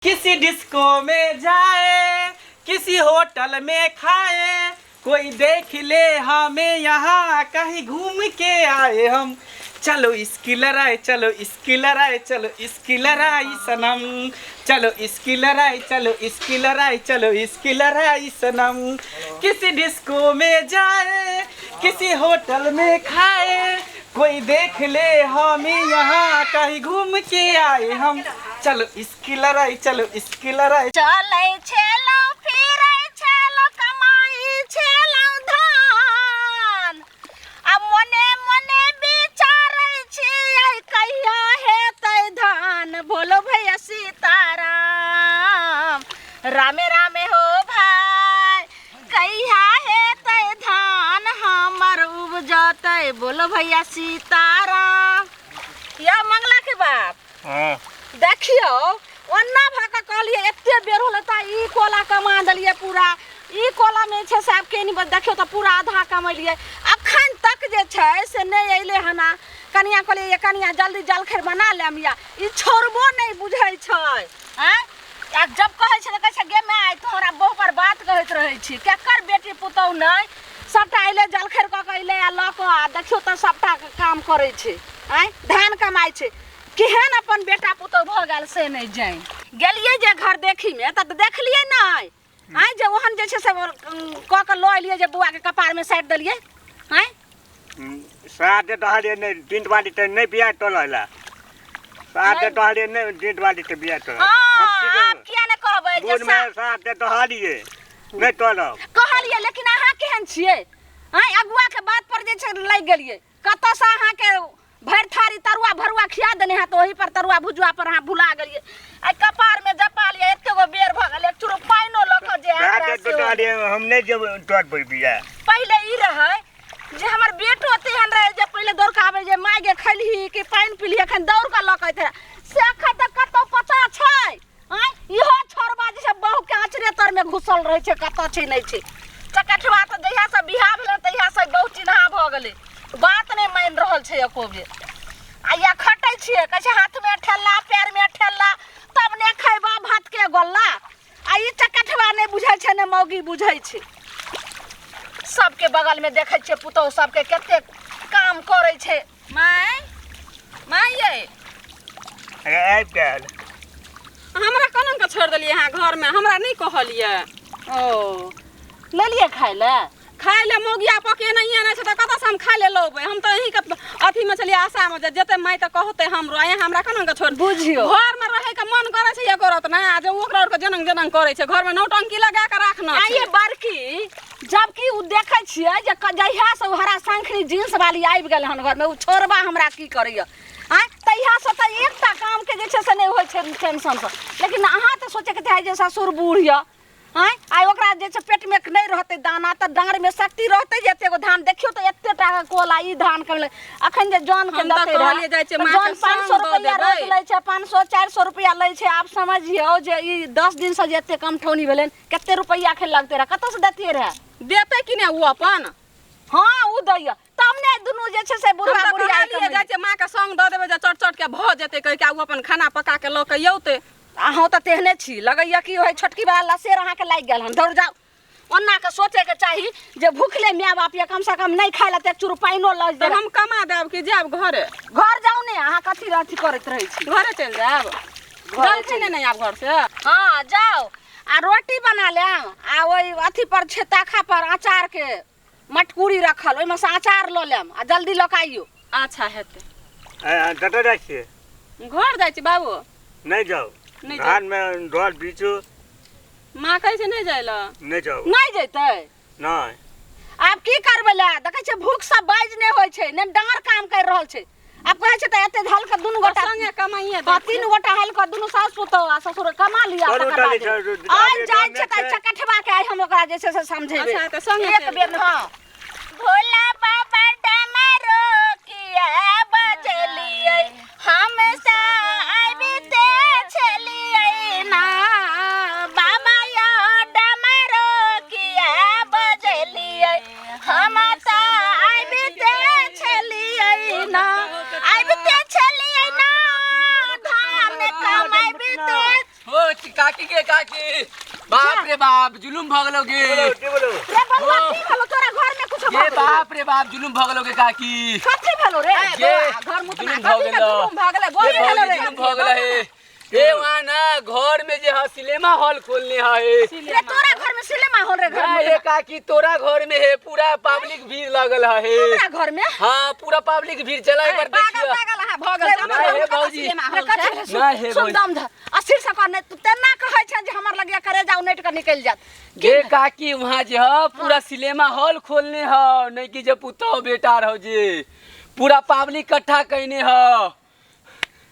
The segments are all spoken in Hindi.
किसी डिस्को में जाए, किसी होटल में खाए, कोई देख ले हमें यहाँ कहीं घूम के आए हम। चलो इसकी लड़ाई, चलो इसकी लड़ाई, चलो इसकी लड़ाई सनम, चलो इसकी लड़ाई, चलो इसकी लड़ाई, चलो इसकी लड़ाई सनम। किसी डिस्को में जाए, किसी होटल में खाए, कोई देख ले हमें यहाँ कहीं घूम के आए हम। चलो इसकी लड़ाई, चलो इसकी लड़ाई। चले छेलो फिरे छेलो कमाई छेलो धान, अब मने मने बिचारे छियै कहिया हेतै धान। बोलो भैया सीताराम, रामे रामे हो भाई, कहिया हेतै धान हमर उपजतै। बोलो भैया सीताराम। या मंगला के बाप देखियो ओन्ना भाका कहलिए एते बेर होले ता ई कोला कमा दलिए पूरा। ई कोला में छे साहब के नहीं देखियो त पूरा आधा कमलिए। अखन तक जे छे से नहीं अइले हना। कनिया कहलिए ये कनिया जल्दी जलखैर बना लेम या ई छोड़बो नहीं बुझै छै। हैं आ जब कहै छै त कहै छै गे माय तोहरा बहु पर बात कहैत रहै छी। केकर बेटी पुतौ नहीं सबटा अइले जलखैर क के अइले आ ल क आ देखियो त सबटा काम करै छै। हैं धान कमाई छै। केहन अपन बेटा पुतौ भ गेल से नहीं जान गेलिए जे घर देखी में त देखलिए नहीं। हैं जे ओहन जे छै से क के ल एलिए जे बुआ के कपार में साइड देलिए। हैं साथे तोहरे ने डिंट वाली त नहीं बिया टोलला। साथे तोहरे ने डिंट वाली त बिया टोलला। हां आप किया ने कहबै जे साथे तोहरिए नहीं टोलब कहलिए लेकिन अहाँ केहन छियै। हैं अगुआ के बात पर जे छै लाग गेलिए। कत से अहाँ के भर थारी तरुआ भरुआ खिया देने हां तो वही पर तरुआ भुजुआ पर हां भुला गेलिए। आ कपार में जपा लिए एते गो बेर भ गेल एक चुरो पाइनो लख जे साथे तोहरे हम नहीं जब टोट बिया। पहले ई रहे जे हमर बेटो तेहन रहे जे पहले दौड़ के आवे जे माय गे खैलही कि पाइन पीली अखन दौड़ के लकैत रहे से अखन तक कतो पता छै। हैं इहो छोरबा जे बहु के आचरे तर में घुसल रहे छै कतो छै नहीं छै। चकठवा त जहिया से बियाह भेल तहिया से बहु चिन्हा भ गेलै। बात नहीं मान रहल छै एको बेर। आ या खटै छियै कहै छै हाथ में ठेला पैर में ठेला तब ने खैबा भात के गोल्ला। आ ई चकठवा नहीं बुझै छै ने मौगी बुझै छै। सबके बगल में देखै छियै पुतौ सबके कते काम करै छै। माय माय ये आबि गेल हमरा कनन के छोड़ देलिए यहाँ घर में हमरा नहीं कहलिए। ओ लेलिए खाय ले मोगिया पके नहीं है त कत से हम खाय ले लोबे। हम तो यही के अथी में चलिए आशा में जते माय त कहते हमरो आए हमरा कनन के छोड़ बुझियो घर में रहे के मन करे छै एको रात ना जे ओकरा के जनंग जनंग करे छै घर में नौटंकी लगा के राखना छै। ये बड़की जबकि उ देखै छियै जे जहिया से हरा सांखनी जींस वाली आबि गेल हन घर में उ छोरबा हमरा की करैया। हैं तहिया से त एकटा काम के जे छै से नहीं होय छै टेंशन से। लेकिन अहाँ त सोचे के चाहे जे ससुर बूढ़ या। हैं आइ ओकरा जे छै पेट में नहीं रहते दाना त डांगर में शक्ति रहते जे एते गो धान देखियो त एते टा कोला ई धान के अखन जे जान के दते रहले जाय छै जान 500 रुपया रोज लै छै 500 400 रुपया लै छै। आप समझियो जे ई 10 दिन से जे एते कम ठौनी भेलन कते रुपया के लगते रह कत से देते रह देते कि ने उ अपन। हां उ दैया तब ने दुनु जे छै से बुढ़ा बुढ़िया के जाय छै मां के संग द देबे जे चट चट के भ जेते कह के उ अपन खाना पका के ल के यौते। अहाँ त तेहने छी लगैया कि होय छोटकी वाला लसेर अहाँ के लाग गेल हन दौड़ जाओ। ओन्ना के सोचे के चाही जे भूखले माय बाप या कम से कम नहीं खाय ला त चुरु पाइनो ल दे। हम कमा देब कि जाब घरे घर जाऊ ने अहाँ कथि रथि करत रहै छी घरे चल जाब जल खेने नहीं आब घर से। हां जाओ आ रोटी बना ले आ ओई अथी पर छेताखा पर अचार के मटकुरी रखल ओइ में से अचार ल लेम आ जल्दी ल के आइयो। अच्छा हेते डट जाय छी घर जाय छी बाबू नहीं जाओ धान में ढोल बीचू मां कहै छै नहीं जाय ल नहीं जाओ नहीं जैतै नहीं। आब की करबै ला देखै छै भूख सब बाज नहीं होय छै ने डांगर काम कर रहल छै। अब कहै छै त एते हल के दुनु गोटा संगे कमाइए दे तीन गोटा हल के दुनु सास पुतौ आ ससुर कमा लिया तकर बाद आइ जाय छै त चकठवा के आइ हम ओकरा जे छै से समझेबे। अच्छा त संगे एक बेर हां भोला बाबा डमरो किया बजलिए हम सा आबिते छलिए ना बाबा या डमरो किया बजलिए हम सा आबिते छलिए ना आबिते छलिए ना धान कमाइबिते हो काकी के काकी बाप रे बाप जुलुम भगलोगे बोलो रे बउआ की भेलो तोरा घर में कुछ ये बाप रे बाप जुलुम भगलोगे काकी कथी भेलो रे ये घर मुत जुलुम ना कथी में भगलो जुलुम भागले बोल ये भेलो रे जुलुम भगला है ये वहाँ ना घर में जे सिनेमा हॉल खोलने है रे तोरा घर में सिनेमा हॉल रे घर ना में ये काकी तोरा घर में है पूरा पब्लिक भीड़ लगल है तोरा घर में हाँ पूरा पब्लिक भीड़ चला एक बार पागल देखिए पागल हां भगल नहीं है भौजी नहीं है सुन भौजी दम ध अस्थिर से करने तू तेना कहै छ जे हमर लगिया करे जाऊ नेट के निकल जात ये काकी वहाँ जे है पूरा सिनेमा हॉल खोलने है नहीं कि जे पुतो बेटा रहो जे पूरा पब्लिक इकट्ठा कहने है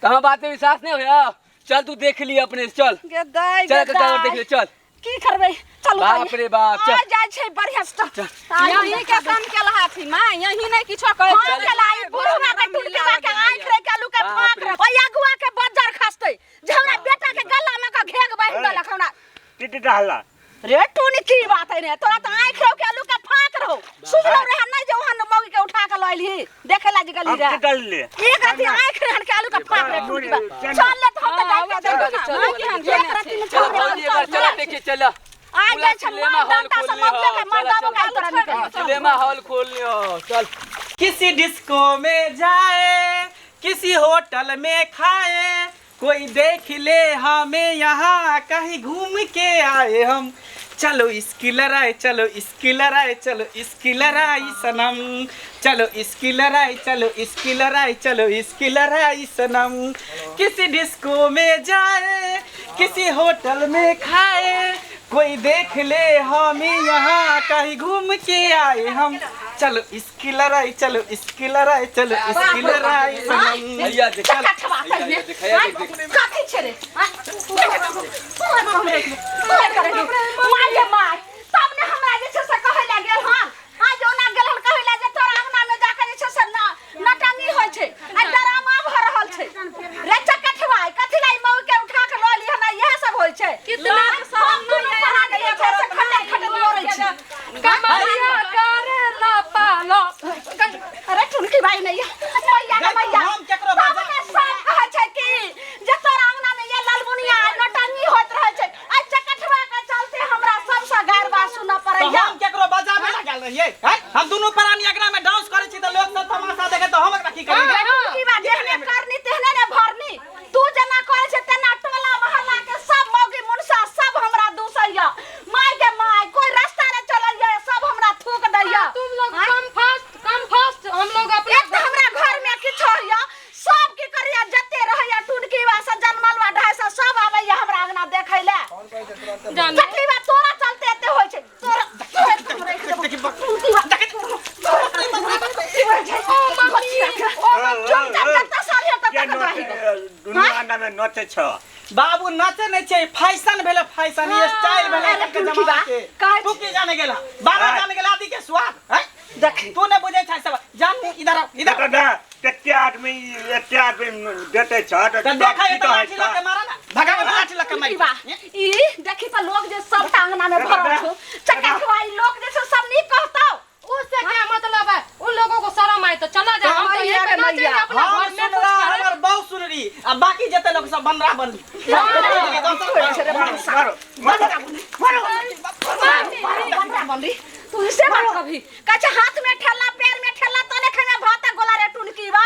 तो हम बात में विश्वास नहीं होया चल तू देख ली अपने से चल गे दाई चल देख ले चल की करबै चल बाप रे बाप चल आ जाय छै बढ़िया से यही के काम केला हाथी मां यही नहीं किछो कहै हां चलाई बुढ़वा के टुटके के आंख रे कालू के फाक रे ओ अगुआ के बज्जर खसतै जे हमरा बेटा के गला में का घेग बांध देलक हमरा टिटी डाला रे टूनी की बात है रे तोरा त आंख रो के आलू के फाक रहो सुनलो रे नहीं जे वहां मौगी के उठा के लइली देखेला जी गली रे डाल ले एक राती आंख रे के आलू के फाक रे टूटी बा चल ले तो हम त जाके चलो भौजी एक बार चलो देखिए चलो आ जाय छ मारता से मौके के मर्दाबो का तोरा निकल सिनेमा हॉल खोलने हो चल किसी डिस्को में जाए किसी होटल में खाए कोई देख ले हमें यहाँ कहीं घूम के आए हम चलो इसकी लड़ाई चलो इसकी लड़ाई चलो इसकी लड़ाई सनम चलो इसकी लड़ाई चलो इसकी लड़ाई चलो इसकी लड़ाई सनम किसी डिस्को में जाए किसी होटल में खाए कोई देख ले हमें यहाँ कहीं घूम के आए हम चलो इसकी लड़ाई चलो इसकी लड़ाई चलो इसकी लड़ाई सनम भैया देख भैया देख भैया देख काठी छरे माय माय तब ने हमरा जे छै से कहै लागे हन आज ओना गेल हन कहै लागे तोरा अंगना में जाके जे छै से नटंगी होय छै आ ड्रामा भ रहल छै रे चकठवाई कथि लाई मौ के उठा के ल ली हन इहे सब होय छै कितना सामने पढ़ा दे छै से खटे खटे मोरै छै कमारिया करे ला पालो अरे ठुनकी भाई नहीं मैया के मैया हम केकरो बाजा तब ने सब कहै छै कि जे तोरा अंगना में ये लालमुनिया नटंगी होत रहै छै आ चकठवा के चलते हमरा सब से गैर बात सुना पड़ै तो हम केकरो बजाबे लागल रहिए हैं हम दोनों प्राणी एकरा में डांस करे छी त लोग सब तमाशा देखे तो हम एकरा की करी की बात जेहने करनी तेहने ने भरनी तू जना करे छै तेना टोला मोहल्ला के सब मौगी मुनसा सब हमरा दूसैया माय के माय कोई रास्ता ने चलल जाय सब हमरा थूक दैया तुम लोग कम फास्ट हम लोग अपने एक तो हमरा घर में किछो या सब की करिया जते रहैया टुनकी वासा जन्मलवा ढाईसा सब आबैया हमरा अंगना देखै ले जान जकरी बात तोरा चलते एते होय छै तोरा तुम रख देबो टुनकी बात दुनिया अंडा में नचे छ बाबू नाचे नहीं छै फैशन भेले फैशन ये स्टाइल भेले अरे के टुनकी जमाना बा, के काहे तू की जाने गेला बाबा जाने गेला आदि के स्वाद हैं देख तू ने बुझे छै सब जान इधर आओ इधर देखो ना केते आदमी देते छ तो देखा ये तो लाठी लग के मारा ना भगा के लाठी लग के टुनकी मारी बा ई देखी त लोग जे सब अंगना में भरल छो चकखवाई लोग जे सब नी कहतौ उससे क्या मतलब है उन लोगों को शर्म आए तो चला जा हम तो ये करना चाहिए अपना हम घर में सुन कुछ रहा करें हमर बहुत सुन रही अब बाकी जते लोग सब बनरा बनली तू इसे बात कभी कछ हाथ में ठेला पैर में ठेला तने खंगा भाता गोला रे टुनकी बा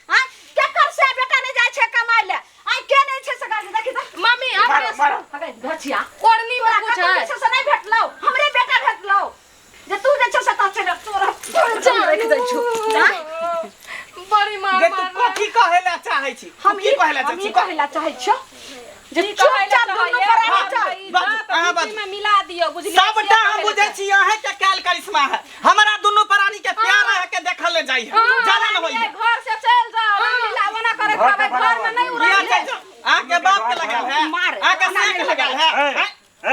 हां के कर से बेटा ने जाय छे कमाई ले आई के नहीं छे सगा देखी त मम्मी आप हगे धचिया ओढ़नी में कुछ है से नहीं भेटलो हमरे बेटा भेटलो जे तू जे छे से त तोरा रख दै छु बड़ी मार गे तू कथी कहेला चाहै छी हम की कहेला हम चाहै ई छी कहेला चाहै छ जे चुपचाप दुनु पर आ जा में मिला दियो बुझली सबटा हम बुझे छी अहे के काल करिश्मा है हमरा दोनों प्राणी के प्यार है के देखल ले जाई ज्यादा न होई घर से चल जाओ मिलावा ना करे खावे घर में नहीं उड़ा आके बाप के लगाल है आके से के लगाल है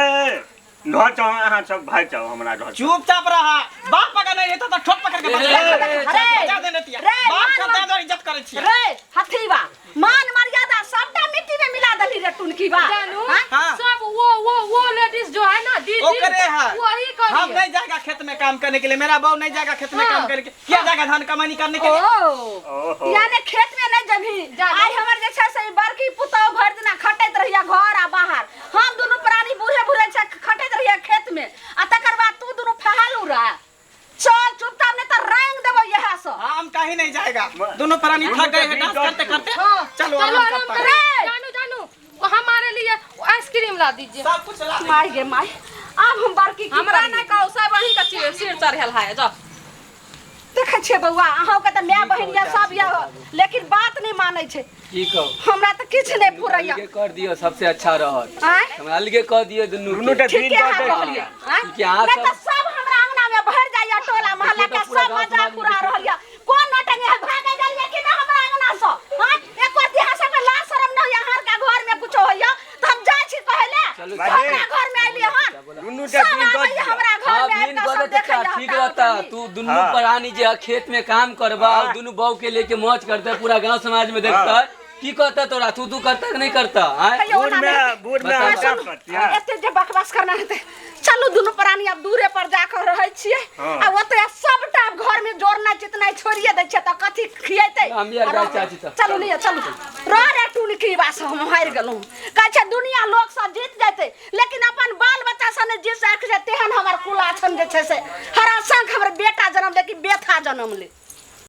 ए न जाओ अहाँ सब भाई जाओ हमरा घर चुपचाप रहा बाप पकड़ नहीं रहता तो ठोक पकड़ के बजा देने तिया बाप का दादा इज्जत करे छी रे हथीबा मान मर्यादा सबटा मिट्टी में मिला दली रे टुनकी बा जानू हाँ। सब वो लेडीज जो है ना दीदी ओकरे है वही करिए हम नहीं जाएगा खेत में काम करने के लिए मेरा बहू नहीं जाएगा खेत में काम करने के लिए क्या जाएगा धान कमानी करने के लिए ओ यानी खेत में नहीं जभी आई हमर जे छै से बड़की पुतौ भर दिना खटैत रहिया घर आ बाहर हम दोनों प्राणी बूढ़े बूढ़े से खटैत रहिए खेत में आ तकर बाद तू दोनों फहालू रहा चल चुपचाप नहीं तो रंग देबो यह से हम कहीं नहीं जाएगा दोनों प्राणी थक गए हैं डांस करते करते चलो चलो आराम आराम करते करो हैं। जानू जानू वो हमारे लिए आइसक्रीम ला दीजिए। सब कुछ ला देंगे। माई गे माई अब हम बड़की की हमरा करिए? नहीं कहो सब वहीं का सिर चढ़ल है जा देखे छे बउआ अहाँ के त माय बहिन या सब या लेकिन बात नहीं मानै छे की कहो हमरा त किछ नहीं फुरैया अलगे कर दियो सबसे अच्छा रहत आय हमरा अलगे कर दियो दुनू दुनू के के ठीक दिन है बाटे कहलिए ठीक है, अहाँ नहीं तो सब- सब हमरा अंगना में भर जाइए टोला मोहल्ला देखिए के तो पूरा सब गाँव मजाक समाज उड़ा में रहल या कौन नटंगे है भागे जाइए कि ना हमरा अंगना से हां एक बार दिहा सब के लाज शरम न होया हर का घर में कुछ होया तो हम जाय छी कहले चलो, हमरा घर में आइली हन दुनू के दिन बाटे हमरा घर हाँ में बिन आइल करे सब देखै तो ठीक रहता तू दुनू हाँ। प्राणी जे खेत में काम करबा हाँ। दुनू बहू के लेके मौज करते पूरा गांव समाज में देखता की कहता तोरा तू करता कि नहीं करता आय बूढ़ में हम बताओ। सब करती हैं एते जे बकवास करना है चलो दोनों प्राणी अब दूरे पर जाकर रहै छियै हाँ। आ ओते सबटा घर में जोड़ना जितना छोड़िए दै छै त कथी खियेतै हम यार गाय चाची त चलू नहीं चलू रे टून की बात हम हारि गेलहुँ कहै छै दुनिया लोग सब जीत जाते लेकिन अपन बाल बच्चा सने जीत सक जे तेहन हमर कुलाछन जे छै से हरा संग हमर बेटा जन्म ले कि बेथा जन्म ले